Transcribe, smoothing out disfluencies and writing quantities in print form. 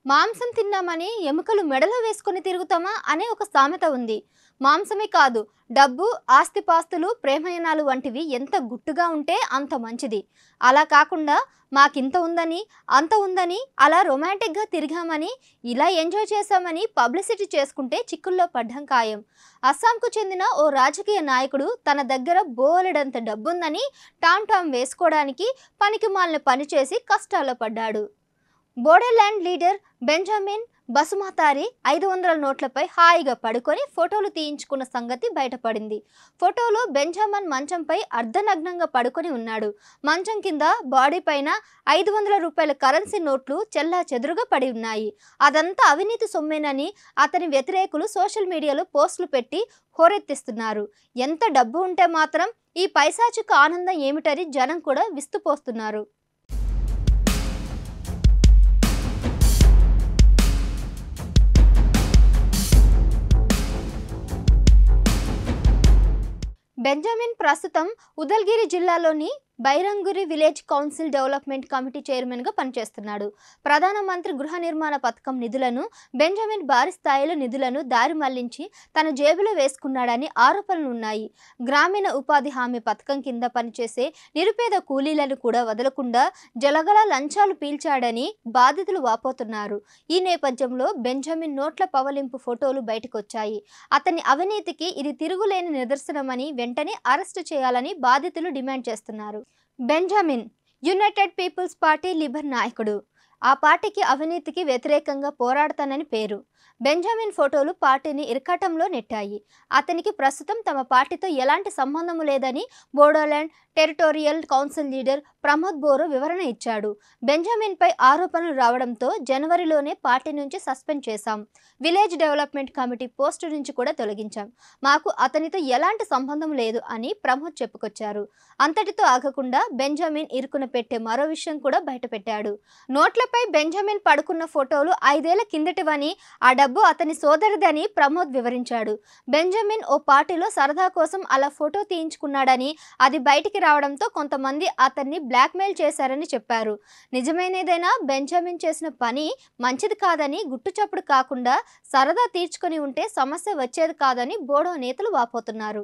మాంసం తిన్నామని ఎముకలు మెడలో వేసుకొని తిరుగుతామా అనే ఒక సామెత ఉంది. మాంసమే కాదు, డబ్బు, ఆస్తిపాస్తులు, ప్రేమయనాలు వంటివి ఎంత గుట్టుగా ఉంటే అంత మంచిది. అలా కాకుండా మాకింత ఉందని, అంత ఉందని, అలా రొమాంటిక్గా తిరిగామని, ఇలా ఎంజాయ్ చేశామని పబ్లిసిటీ చేసుకుంటే చిక్కుల్లో పడ్డం ఖాయం. అస్సాంకు చెందిన ఓ రాజకీయ నాయకుడు తన దగ్గర బోలెడంత డబ్బుందని టామ్ వేసుకోవడానికి పనికిమాలిన పని చేసి కష్టాల్లో పడ్డాడు. బోడోల్యాండ్ లీడర్ బెంజమిన్ బసుమతారి 500 నోట్లపై హాయిగా పడుకొని ఫోటోలు తీయించుకున్న సంగతి బయటపడింది. ఫోటోలో బెంజమిన్ మంచంపై అర్ధనగ్నంగా పడుకొని ఉన్నాడు. మంచం కింద బాడీ పైన 500 రూపాయల కరెన్సీ నోట్లు చెల్లాచెదురుగా పడి ఉన్నాయి. అదంతా అవినీతి సొమ్మేనని అతని వ్యతిరేకులు సోషల్ మీడియాలో పోస్టులు పెట్టి హోరెత్తిస్తున్నారు. ఎంత డబ్బు ఉంటే మాత్రం ఈ పైశాచిక ఆనందం ఏమిటని జనం కూడా విస్తుపోస్తున్నారు. బెంజమిన్ ప్రస్తుతం ఉదల్గిరి జిల్లాలోని బైరంగురి విలేజ్ కౌన్సిల్ డెవలప్మెంట్ కమిటీ చైర్మన్గా పనిచేస్తున్నాడు. ప్రధానమంత్రి గృహ నిర్మాణ పథకం నిధులను బెంజమిన్ భారీ స్థాయిలో నిధులను దారి మళ్లించి తన జేబులో వేసుకున్నాడని ఆరోపణలు ఉన్నాయి. గ్రామీణ ఉపాధి హామీ పథకం కింద పనిచేసే నిరుపేద కూలీలను కూడా వదలకుండా జలగల లంచాలు పీల్చాడని బాధితులు వాపోతున్నారు. ఈ నేపథ్యంలో బెంజమిన్ నోట్ల పవలింపు ఫోటోలు బయటకొచ్చాయి. అతని అవినీతికి ఇది తిరుగులేని నిదర్శనమని వెంటనే అరెస్టు చేయాలని బాధితులు డిమాండ్ చేస్తున్నారు. బెంజమిన్ యునైటెడ్ పీపుల్స్ పార్టీ లిబర్ నాయకుడు. ఆ పార్టీకి అవినీతికి వ్యతిరేకంగా పోరాడతానని పేరు. బెంజమిన్ ఫోటోలు పార్టీని ఇరకాటంలో నెట్టాయి. అతనికి ప్రస్తుతం తమ పార్టీతో ఎలాంటి సంబంధం లేదని Bodoland territorial council leader Pramod borrow వివరణ ఇచ్చాడు. బెంజమిన్పై ఆరోపణలు రావడంతో జనవరిలోనే పార్టీ నుంచి సస్పెండ్ చేశాం. విలేజ్ డెవలప్మెంట్ కమిటీ పోస్టు నుంచి కూడా తొలగించాం. మాకు అతనితో ఎలాంటి సంబంధం లేదు అని ప్రమోద్ చెప్పుకొచ్చారు. అంతటితో ఆగకుండా బెంజమిన్ ఇరుకున పెట్టే మరో విషయం కూడా బయటపెట్టాడు. నోట్లపై బెంజమిన్ పడుకున్న ఫోటోలు 5 ఏళ్ల కిందటివని, ఆ డబ్బు అతని సోదరిదని ప్రమోద్ వివరించాడు. బెంజమిన్ ఓ పార్టీలో సరదా కోసం అలా ఫోటో తీయించుకున్నాడని, అది బయటికి రావడంతో కొంతమంది అతన్ని బ్లాక్మెయిల్ చేశారని చెప్పారు. నిజమైనదేనా బెంజమిన్ చేసిన పని మంచిది కాదని, గుట్టుచప్పుడు కాకుండా సరదా తీర్చుకొని ఉంటే సమస్య వచ్చేది కాదని బోడో నేతలు వాపోతున్నారు.